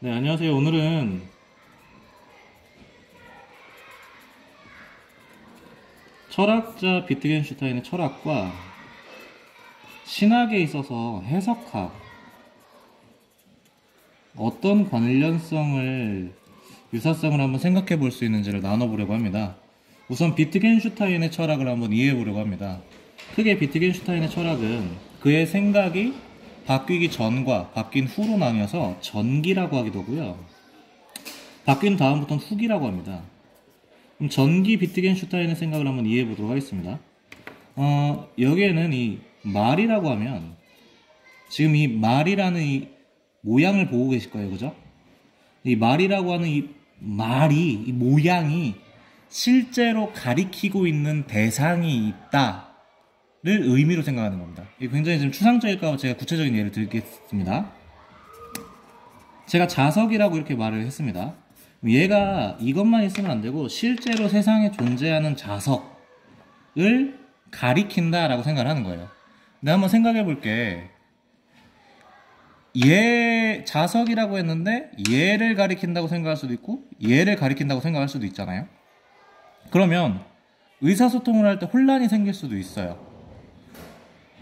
네, 안녕하세요. 오늘은 철학자 비트겐슈타인의 철학과 신학에 있어서 해석학, 어떤 관련성을, 유사성을 한번 생각해 볼 수 있는지를 나눠보려고 합니다. 우선 비트겐슈타인의 철학을 한번 이해해 보려고 합니다. 크게 비트겐슈타인의 철학은 그의 생각이 바뀌기 전과 바뀐 후로 나뉘어서 전기라고 하기도 하고요. 바뀐 다음부터는 후기라고 합니다. 그럼 전기 비트겐슈타인의 생각을 한번 이해해 보도록 하겠습니다. 여기에는 이 말이라고 하면 지금 이 말이라는 이 모양을 보고 계실 거예요. 그죠? 이 말이라고 하는 이 말이, 이 모양이 실제로 가리키고 있는 대상이 있다를 의미로 생각하는 겁니다. 이게 굉장히 좀 추상적일까 봐 제가 구체적인 예를 들겠습니다. 제가 자석이라고 이렇게 말을 했습니다. 얘가 이것만 있으면 안 되고 실제로 세상에 존재하는 자석을 가리킨다라고 생각을 하는 거예요. 근데 한번 생각해 볼게. 얘 자석이라고 했는데 얘를 가리킨다고 생각할 수도 있고 얘를 가리킨다고 생각할 수도 있잖아요. 그러면 의사소통을 할 때 혼란이 생길 수도 있어요.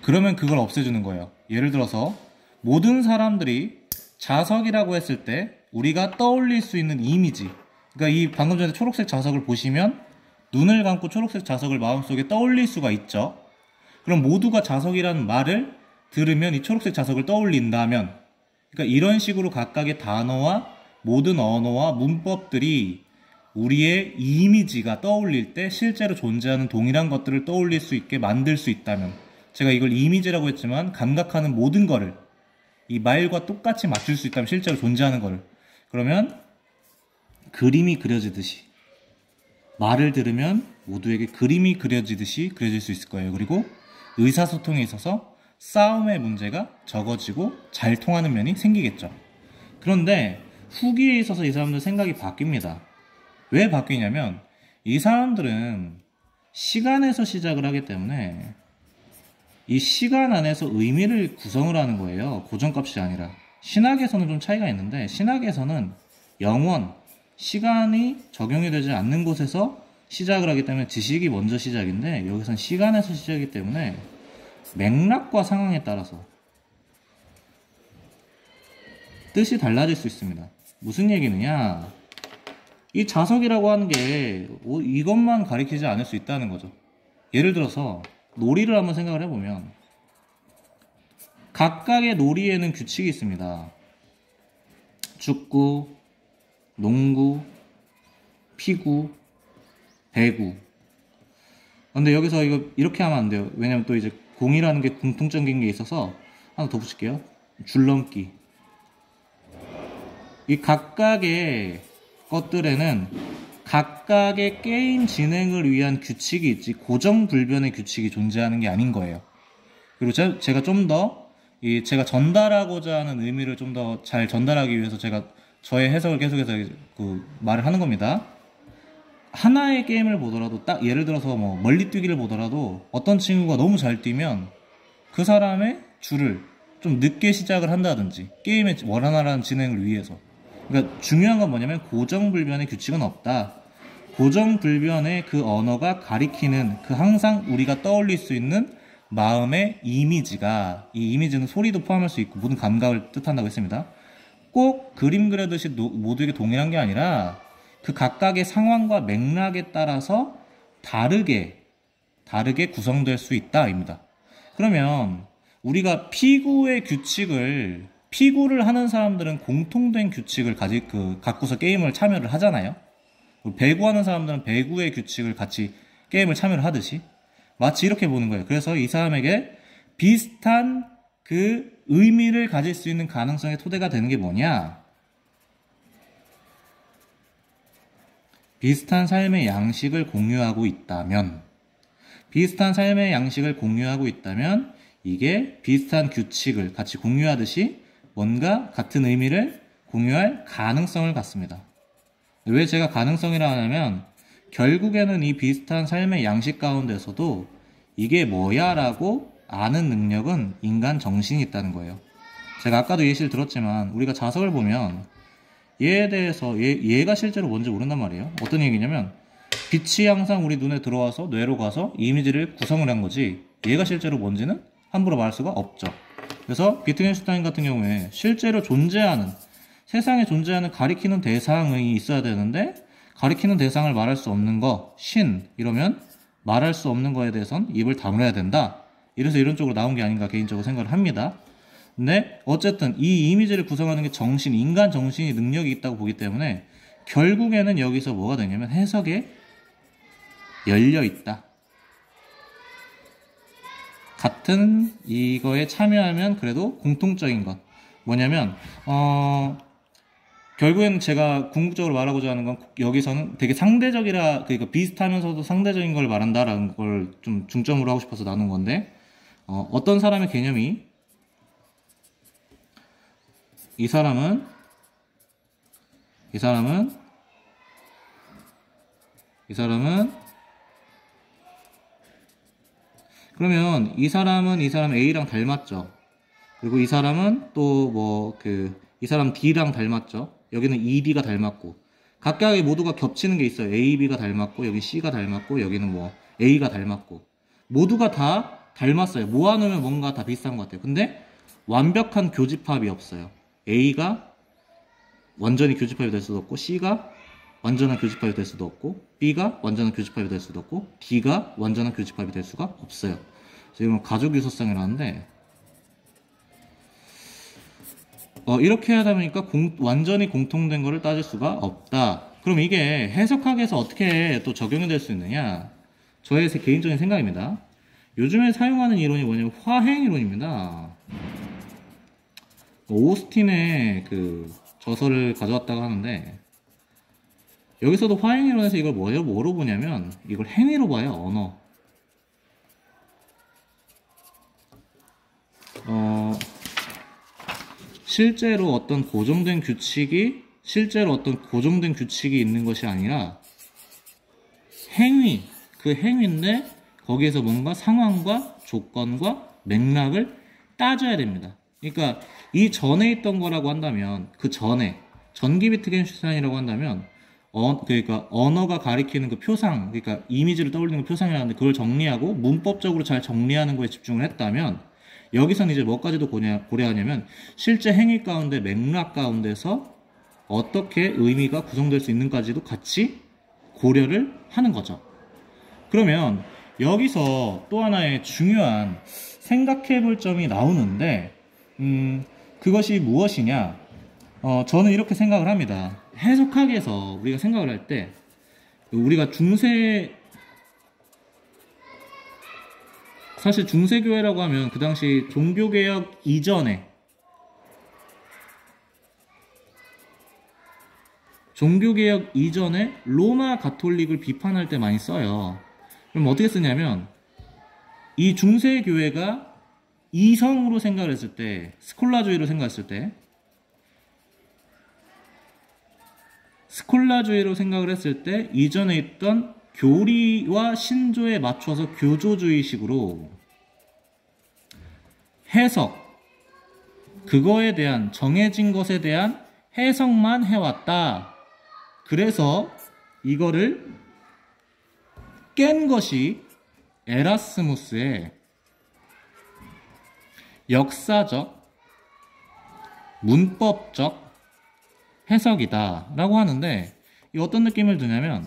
그러면 그걸 없애주는 거예요. 예를 들어서 모든 사람들이 자석이라고 했을 때 우리가 떠올릴 수 있는 이미지, 그러니까 이 방금 전에 초록색 자석을 보시면 눈을 감고 초록색 자석을 마음속에 떠올릴 수가 있죠. 그럼 모두가 자석이라는 말을 들으면 이 초록색 자석을 떠올린다면, 그러니까 이런 식으로 각각의 단어와 모든 언어와 문법들이 우리의 이미지가 떠올릴 때 실제로 존재하는 동일한 것들을 떠올릴 수 있게 만들 수 있다면, 제가 이걸 이미지라고 했지만 감각하는 모든 거를 이 말과 똑같이 맞출 수 있다면, 실제로 존재하는 거를, 그러면 그림이 그려지듯이, 말을 들으면 모두에게 그림이 그려지듯이 그려질 수 있을 거예요. 그리고 의사소통에 있어서 싸움의 문제가 적어지고 잘 통하는 면이 생기겠죠. 그런데 후기에 있어서 이 사람들 생각이 바뀝니다. 왜 바뀌냐면 이 사람들은 시간에서 시작을 하기 때문에 이 시간 안에서 의미를 구성을 하는 거예요. 고정값이 아니라. 신학에서는 좀 차이가 있는데, 신학에서는 영원, 시간이 적용이 되지 않는 곳에서 시작을 하기 때문에 지식이 먼저 시작인데, 여기선 시간에서 시작이기 때문에 맥락과 상황에 따라서 뜻이 달라질 수 있습니다. 무슨 얘기느냐? 이 자석이라고 하는 게 이것만 가리키지 않을 수 있다는 거죠. 예를 들어서 놀이를 한번 생각을 해보면 각각의 놀이에는 규칙이 있습니다. 축구, 농구, 피구, 배구. 근데 여기서 이거 이렇게 하면 안 돼요. 왜냐면 또 이제 공이라는 게 공통적인 게 있어서 하나 더 붙일게요. 줄넘기. 이 각각의 것들에는 각각의 게임 진행을 위한 규칙이 있지 고정불변의 규칙이 존재하는 게 아닌 거예요. 그리고 제가 좀 더 제가 전달하고자 하는 의미를 좀 더 잘 전달하기 위해서 제가 저의 해석을 계속해서 그 말을 하는 겁니다. 하나의 게임을 보더라도, 딱 예를 들어서 뭐 멀리뛰기를 보더라도 어떤 친구가 너무 잘 뛰면 그 사람의 줄을 좀 늦게 시작을 한다든지 게임의 원활한 진행을 위해서. 그러니까 중요한 건 뭐냐면 고정불변의 규칙은 없다. 고정불변의 그 언어가 가리키는 그 항상 우리가 떠올릴 수 있는 마음의 이미지가, 이 이미지는 소리도 포함할 수 있고 모든 감각을 뜻한다고 했습니다. 꼭 그림 그려듯이 모두에게 동일한 게 아니라 그 각각의 상황과 맥락에 따라서 다르게 구성될 수 있다입니다. 그러면 우리가 피구의 규칙을, 피구를 하는 사람들은 공통된 규칙을 갖고서 게임을 참여를 하잖아요. 배구하는 사람들은 배구의 규칙을 같이 게임을 참여를 하듯이 마치 이렇게 보는 거예요. 그래서 이 사람에게 비슷한 그 의미를 가질 수 있는 가능성의 토대가 되는 게 뭐냐? 비슷한 삶의 양식을 공유하고 있다면, 이게 비슷한 규칙을 같이 공유하듯이 뭔가 같은 의미를 공유할 가능성을 갖습니다. 왜 제가 가능성이라 하냐면 결국에는 이 비슷한 삶의 양식 가운데서도 이게 뭐야 라고 아는 능력은 인간 정신이 있다는 거예요. 제가 아까도 예시를 들었지만 우리가 자석을 보면 얘에 대해서 얘가 실제로 뭔지 모른단 말이에요. 어떤 얘기냐면 빛이 항상 우리 눈에 들어와서 뇌로 가서 이미지를 구성을 한 거지 얘가 실제로 뭔지는 함부로 말할 수가 없죠. 그래서 비트겐슈타인 같은 경우에 실제로 존재하는 세상에 존재하는 가리키는 대상이 있어야 되는데 가리키는 대상을 말할 수 없는 거 신 이러면 말할 수 없는 거에 대해선 입을 다물어야 된다. 이래서 이런 쪽으로 나온 게 아닌가 개인적으로 생각을 합니다. 근데 어쨌든 이 이미지를 구성하는 게 정신, 인간 정신이 능력이 있다고 보기 때문에 결국에는 여기서 뭐가 되냐면 해석에 열려 있다. 같은 이거에 참여하면 그래도 공통적인 것 뭐냐면 결국에는 제가 궁극적으로 말하고자 하는 건 여기서는 되게 상대적이라 그러니까 비슷하면서도 상대적인 걸 말한다라는 걸 좀 중점으로 하고 싶어서 나눈 건데 어떤 사람의 개념이 이 사람은 그러면 이 사람은 A랑 닮았죠. 그리고 이 사람은 또 이 사람 D랑 닮았죠. 여기는 ED가 닮았고 각각의 모두가 겹치는 게 있어요. A, B가 닮았고 여기 C가 닮았고 여기는 뭐 A가 닮았고 모두가 다 닮았어요. 모아놓으면 뭔가 다 비슷한 것 같아요. 근데 완벽한 교집합이 없어요. A가 완전히 교집합이 될 수도 없고 C가 완전한 교집합이 될 수도 없고 B가 완전한 교집합이 될 수도 없고 D가 완전한 교집합이 될 수가 없어요. 지금 가족 유사성이라는데 이렇게 하다 보니까 완전히 공통된 거를 따질 수가 없다. 그럼 이게 해석학에서 어떻게 또 적용이 될 수 있느냐? 저의 개인적인 생각입니다. 요즘에 사용하는 이론이 뭐냐면 화행 이론입니다. 오스틴의 그 저서를 가져왔다고 하는데 여기서도 화행 이론에서 이걸 뭐로 보냐면 이걸 행위로 봐요. 언어. 실제로 어떤 고정된 규칙이 있는 것이 아니라 행위, 그 행위인데 거기에서 뭔가 상황과 조건과 맥락을 따져야 됩니다. 그러니까 이 전에 있던 거라고 한다면 그 전에 전기 비트겐슈타인이라고 한다면 그러니까 언어가 가리키는 그 표상, 그러니까 이미지를 떠올리는 그 표상이라는데 그걸 정리하고 문법적으로 잘 정리하는 거에 집중을 했다면 여기서는 이제 뭐까지도 고려하냐면 실제 행위 가운데 맥락 가운데서 어떻게 의미가 구성될 수 있는까지도 같이 고려를 하는 거죠. 그러면 여기서 또 하나의 중요한 생각해 볼 점이 나오는데 그것이 무엇이냐? 저는 이렇게 생각을 합니다. 해석학에서 우리가 생각을 할 때 우리가 사실 중세교회라고 하면 그 당시 종교개혁 이전에 로마 가톨릭을 비판할 때 많이 써요. 그럼 어떻게 쓰냐면 이 중세교회가 이성으로 생각을 했을 때 스콜라주의로 생각을 했을 때 이전에 있던 교리와 신조에 맞춰서 교조주의식으로 해석, 그거에 대한 정해진 것에 대한 해석만 해왔다. 그래서 이거를 깬 것이 에라스무스의 역사적, 문법적 해석이다 라고 하는데 이 어떤 느낌을 드냐면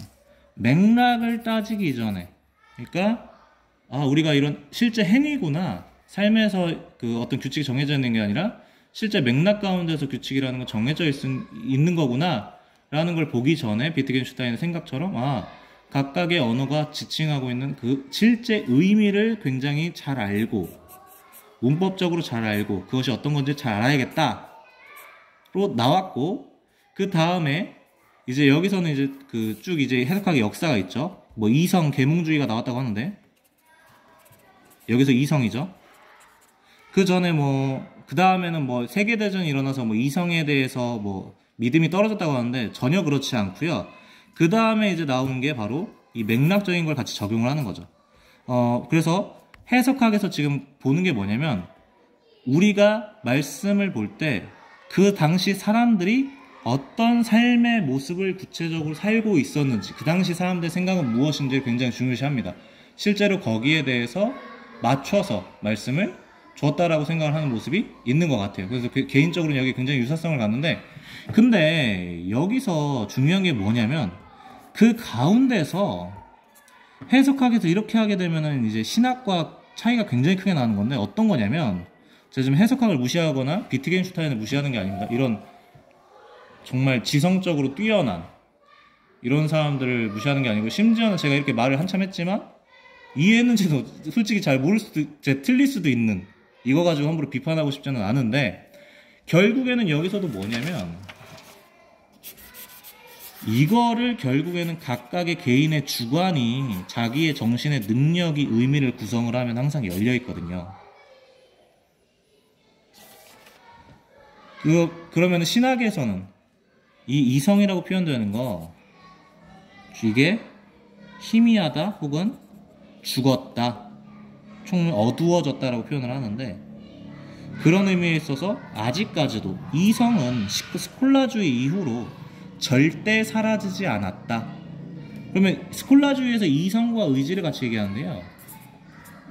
맥락을 따지기 전에 그러니까 우리가 이런 실제 행위구나 삶에서 그 어떤 규칙이 정해져 있는 게 아니라 실제 맥락 가운데서 규칙이라는 건 정해져 있는 거구나 라는 걸 보기 전에 비트겐슈타인의 생각처럼 각각의 언어가 지칭하고 있는 그 실제 의미를 굉장히 잘 알고 문법적으로 잘 알고 그것이 어떤 건지 잘 알아야겠다로 나왔고 그 다음에 이제 여기서는 이제 그 쭉 이제 해석학의 역사가 있죠. 뭐 이성 계몽주의가 나왔다고 하는데 여기서 이성이죠. 그 전에 그 다음에는 세계대전이 일어나서 이성에 대해서 믿음이 떨어졌다고 하는데 전혀 그렇지 않고요. 그 다음에 이제 나오는 게 바로 이 맥락적인 걸 같이 적용을 하는 거죠. 그래서 해석학에서 지금 보는 게 뭐냐면 우리가 말씀을 볼 때 그 당시 사람들이 어떤 삶의 모습을 구체적으로 살고 있었는지, 그 당시 사람들의 생각은 무엇인지를 굉장히 중요시합니다. 실제로 거기에 대해서 맞춰서 말씀을 줬다라고 생각을 하는 모습이 있는 것 같아요. 그래서 개인적으로는 여기 굉장히 유사성을 갖는데, 근데 여기서 중요한 게 뭐냐면 그 가운데서 해석하기 위해서 이렇게 하게 되면은 이제 신학과 차이가 굉장히 크게 나는 건데, 어떤 거냐면, 제가 지금 해석학을 무시하거나 비트겐슈타인을 무시하는 게 아닙니다. 이런 정말 지성적으로 뛰어난 이런 사람들을 무시하는 게 아니고, 심지어는 제가 이렇게 말을 한참 했지만 이해했는지도 솔직히 잘 모를 수도, 틀릴 수도 있는, 이거 가지고 함부로 비판하고 싶지는 않은데, 결국에는 여기서도 뭐냐면, 이거를 결국에는 각각의 개인의 주관이 자기의 정신의 능력이 의미를 구성을 하면 항상 열려 있거든요. 그러면 신학에서는 이 이성이라고 표현되는 거, 이게 희미하다 혹은 죽었다, 총 어두워졌다라고 표현을 하는데, 그런 의미에 있어서 아직까지도 이성은 스콜라주의 이후로 절대 사라지지 않았다. 그러면 스콜라주의에서 이성과 의지를 같이 얘기하는데요,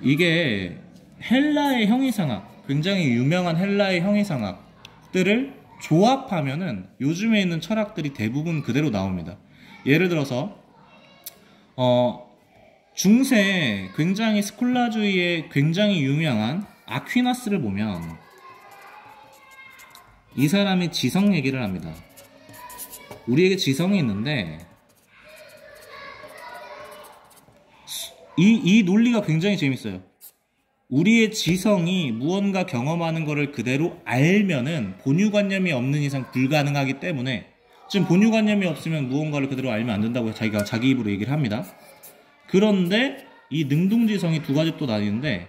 이게 헬라의 형이상학, 굉장히 유명한 헬라의 형이상학들을 조합하면은 요즘에 있는 철학들이 대부분 그대로 나옵니다. 예를 들어서 중세 굉장히 스콜라주의에 굉장히 유명한 아퀴나스를 보면 이 사람이 지성 얘기를 합니다. 우리에게 지성이 있는데 이 논리가 굉장히 재밌어요. 우리의 지성이 무언가 경험하는 것을 그대로 알면은 본유관념이 없는 이상 불가능하기 때문에, 지금 본유관념이 없으면 무언가를 그대로 알면 안 된다고 자기가 자기 입으로 얘기를 합니다. 그런데 이 능동지성이 두 가지 또 나뉘는데,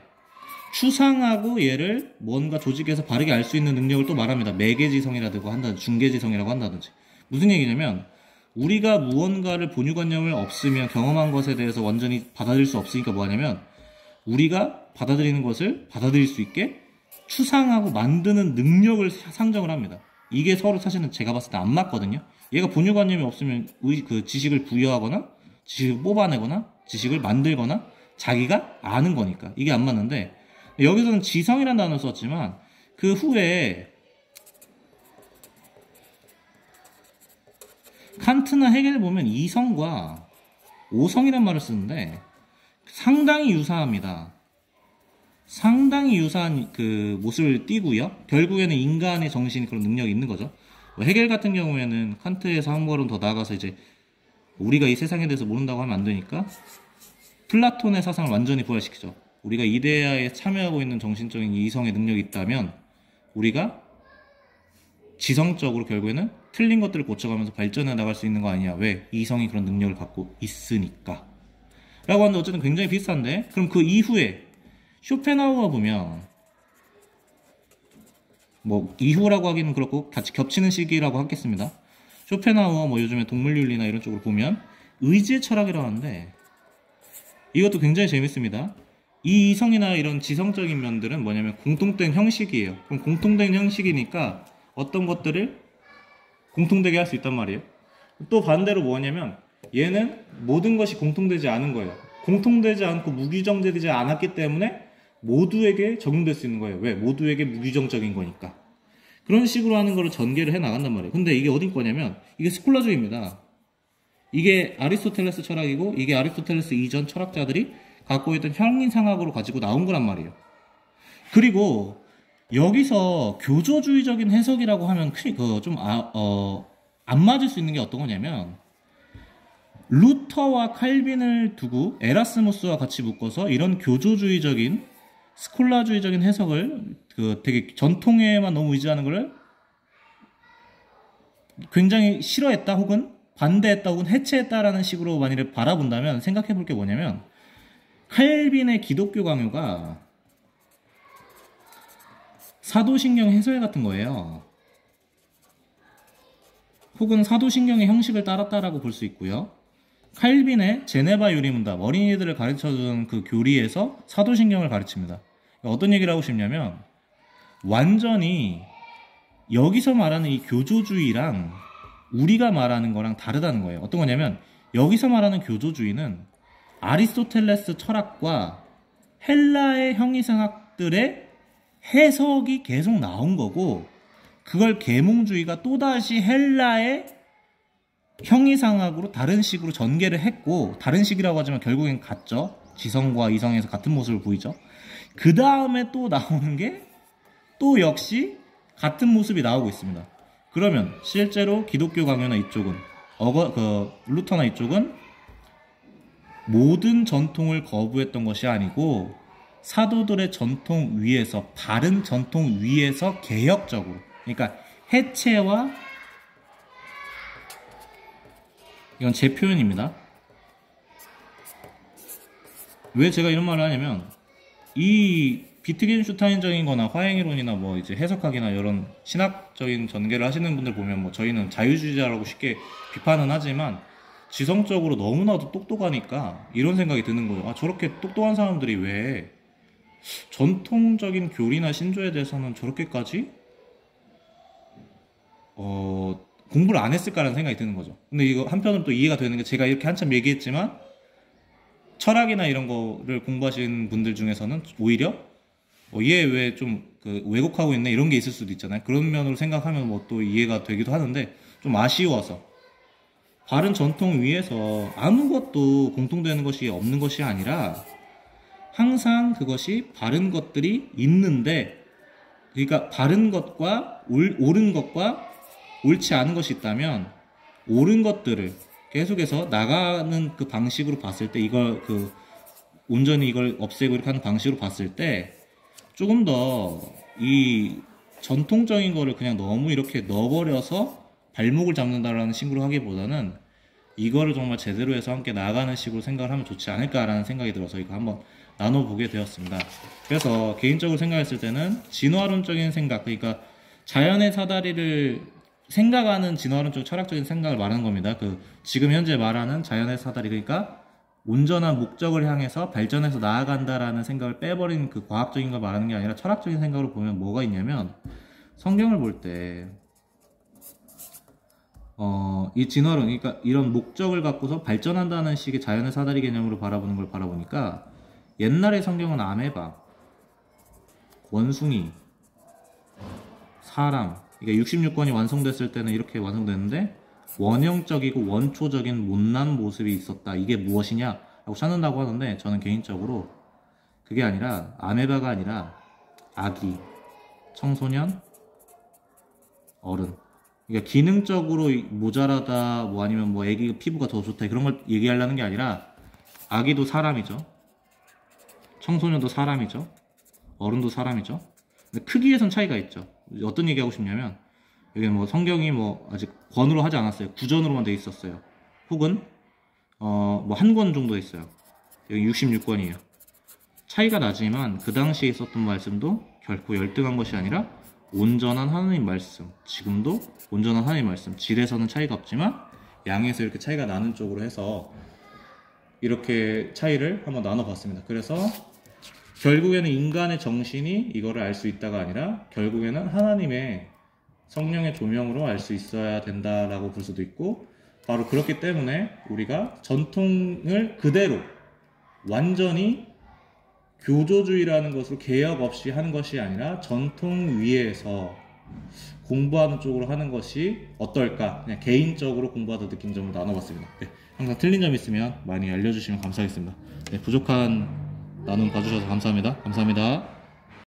추상하고 얘를 뭔가 조직해서 바르게 알 수 있는 능력을 또 말합니다. 매개지성이라고 한다든지 중개지성이라고 한다든지. 무슨 얘기냐면, 우리가 무언가를 본유관념을 없으면 경험한 것에 대해서 완전히 받아들일 수 없으니까 뭐하냐면, 우리가 받아들이는 것을 받아들일 수 있게 추상하고 만드는 능력을 상정을 합니다. 이게 서로 사실은 제가 봤을 때 안 맞거든요. 얘가 본유관념이 없으면 그 지식을 부여하거나 지식을 뽑아내거나 지식을 만들거나 자기가 아는 거니까 이게 안 맞는데, 여기서는 지성이라는 단어를 썼지만 그 후에 칸트나 헤겔을 보면 이성과 오성이란 말을 쓰는데 상당히 유사합니다. 상당히 유사한 그 모습을 띠고요. 결국에는 인간의 정신이 그런 능력이 있는 거죠. 헤겔 같은 경우에는 칸트에서 한 걸음 더 나아가서 이제 우리가 이 세상에 대해서 모른다고 하면 안 되니까 플라톤의 사상을 완전히 부활시키죠. 우리가 이데아에 참여하고 있는 정신적인 이성의 능력이 있다면 우리가 지성적으로 결국에는 틀린 것들을 고쳐가면서 발전해 나갈 수 있는 거 아니냐. 왜? 이성이 그런 능력을 갖고 있으니까. 라고 하는데 어쨌든 굉장히 비슷한데, 그럼 그 이후에 쇼펜하우어 보면, 뭐 이후라고 하기는 그렇고 같이 겹치는 시기라고 하겠습니다. 쇼펜하우어 뭐 요즘에 동물윤리나 이런 쪽으로 보면 의지의 철학이라고 하는데, 이것도 굉장히 재밌습니다. 이 이성이나 이런 지성적인 면들은 뭐냐면 공통된 형식이에요. 그럼 공통된 형식이니까 어떤 것들을 공통되게 할 수 있단 말이에요. 또 반대로 뭐냐면 얘는 모든 것이 공통되지 않은 거예요. 공통되지 않고 무규정되지 않았기 때문에 모두에게 적용될 수 있는 거예요. 왜? 모두에게 무규정적인 거니까. 그런 식으로 하는 거를 전개를 해 나간단 말이에요. 근데 이게 어디 거냐면 이게 스콜라주의입니다. 이게 아리스토텔레스 철학이고 이게 아리스토텔레스 이전 철학자들이 갖고 있던 형인상학으로 가지고 나온 거란 말이에요. 그리고 여기서 교조주의적인 해석이라고 하면 좀 안 맞을 수 있는 게 어떤 거냐면, 루터와 칼빈을 두고 에라스무스와 같이 묶어서 이런 교조주의적인 스콜라주의적인 해석을 되게 전통에만 너무 의지하는 거를 굉장히 싫어했다 혹은 반대했다 혹은 해체했다라는 식으로 만일에 바라본다면 생각해 볼 게 뭐냐면, 칼빈의 기독교 강요가 사도신경 해설 같은 거예요. 혹은 사도신경의 형식을 따랐다라고 볼 수 있고요. 칼빈의 제네바 유리문답, 어린이들을 가르쳐주는 그 교리에서 사도신경을 가르칩니다. 어떤 얘기를 하고 싶냐면, 완전히 여기서 말하는 이 교조주의랑 우리가 말하는 거랑 다르다는 거예요. 어떤 거냐면 여기서 말하는 교조주의는 아리스토텔레스 철학과 헬라의 형이상학들의 해석이 계속 나온 거고, 그걸 계몽주의가 또다시 헬라의 형이상학으로 다른 식으로 전개를 했고, 다른 식이라고 하지만 결국엔 같죠. 지성과 이성에서 같은 모습을 보이죠. 그 다음에 또 나오는 게 또 역시 같은 모습이 나오고 있습니다. 그러면 실제로 기독교 강요나 이쪽은 루터나 이쪽은 모든 전통을 거부했던 것이 아니고 사도들의 전통 위에서, 바른 전통 위에서 개혁적으로, 그러니까 해체와, 이건 제 표현입니다. 왜 제가 이런 말을 하냐면, 이 비트겐슈타인적인 거나 화행이론이나 뭐 이제 해석학이나 이런 신학적인 전개를 하시는 분들 보면 뭐 저희는 자유주의자라고 쉽게 비판은 하지만 지성적으로 너무나도 똑똑하니까 이런 생각이 드는 거예요. 아, 저렇게 똑똑한 사람들이 왜 전통적인 교리나 신조에 대해서는 저렇게까지 공부를 안 했을까라는 생각이 드는 거죠. 근데 이거 한편으로 또 이해가 되는 게, 제가 이렇게 한참 얘기했지만 철학이나 이런 거를 공부하시는 분들 중에서는 오히려 얘 왜 좀 왜곡하고 있네 이런 게 있을 수도 있잖아요. 그런 면으로 생각하면 뭐 또 이해가 되기도 하는데, 좀 아쉬워서 바른 전통 위에서 아무것도 공통되는 것이 없는 것이 아니라 항상 그것이 바른 것들이 있는데, 그러니까 바른 것과 옳은 것과 옳지 않은 것이 있다면 옳은 것들을 계속해서 나가는 그 방식으로 봤을 때, 이걸 온전히 이걸 없애고 이렇게 하는 방식으로 봤을 때 조금 더 이 전통적인 거를 그냥 너무 이렇게 넣어버려서 발목을 잡는다라는 식으로 하기보다는 이거를 정말 제대로 해서 함께 나아가는 식으로 생각을 하면 좋지 않을까라는 생각이 들어서 이거 한번 나눠보게 되었습니다. 그래서 개인적으로 생각했을 때는 진화론적인 생각, 그러니까 자연의 사다리를 생각하는 진화론적 철학적인 생각을 말하는 겁니다. 지금 현재 말하는 자연의 사다리, 그러니까 온전한 목적을 향해서 발전해서 나아간다라는 생각을 빼버린 그 과학적인 걸 말하는 게 아니라 철학적인 생각으로 보면 뭐가 있냐면, 성경을 볼 때 이 진화론, 그러니까 이런 목적을 갖고서 발전한다는 식의 자연의 사다리 개념으로 바라보는 걸 바라보니까, 옛날의 성경은 아메바, 원숭이, 사람, 그러니까 66권이 완성됐을 때는 이렇게 완성됐는데 원형적이고 원초적인 못난 모습이 있었다. 이게 무엇이냐? 라고 찾는다고 하는데, 저는 개인적으로 그게 아니라, 아메바가 아니라 아기, 청소년, 어른. 그러니까 기능적으로 모자라다, 뭐 아니면 뭐 애기 피부가 더 좋다, 그런 걸 얘기하려는 게 아니라, 아기도 사람이죠. 청소년도 사람이죠. 어른도 사람이죠. 근데 크기에선 차이가 있죠. 어떤 얘기하고 싶냐면, 여기 뭐 성경이 뭐 아직 권으로 하지 않았어요. 구전으로만 돼 있었어요. 혹은 뭐 한 권 정도 있어요. 여기 66권이에요. 차이가 나지만 그 당시에 있었던 말씀도 결코 열등한 것이 아니라 온전한 하나님 말씀, 지금도 온전한 하나님 말씀, 질에서는 차이가 없지만 양에서 이렇게 차이가 나는 쪽으로 해서 이렇게 차이를 한번 나눠봤습니다. 그래서 결국에는 인간의 정신이 이거를 알 수 있다가 아니라 결국에는 하나님의 성령의 조명으로 알 수 있어야 된다라고 볼 수도 있고, 바로 그렇기 때문에 우리가 전통을 그대로 완전히 교조주의라는 것으로 개혁 없이 하는 것이 아니라 전통 위에서 공부하는 쪽으로 하는 것이 어떨까, 그냥 개인적으로 공부하다 느낀 점을 나눠봤습니다. 네, 항상 틀린 점 있으면 많이 알려주시면 감사하겠습니다. 네, 부족한 나눔 봐주셔서 감사합니다. 감사합니다.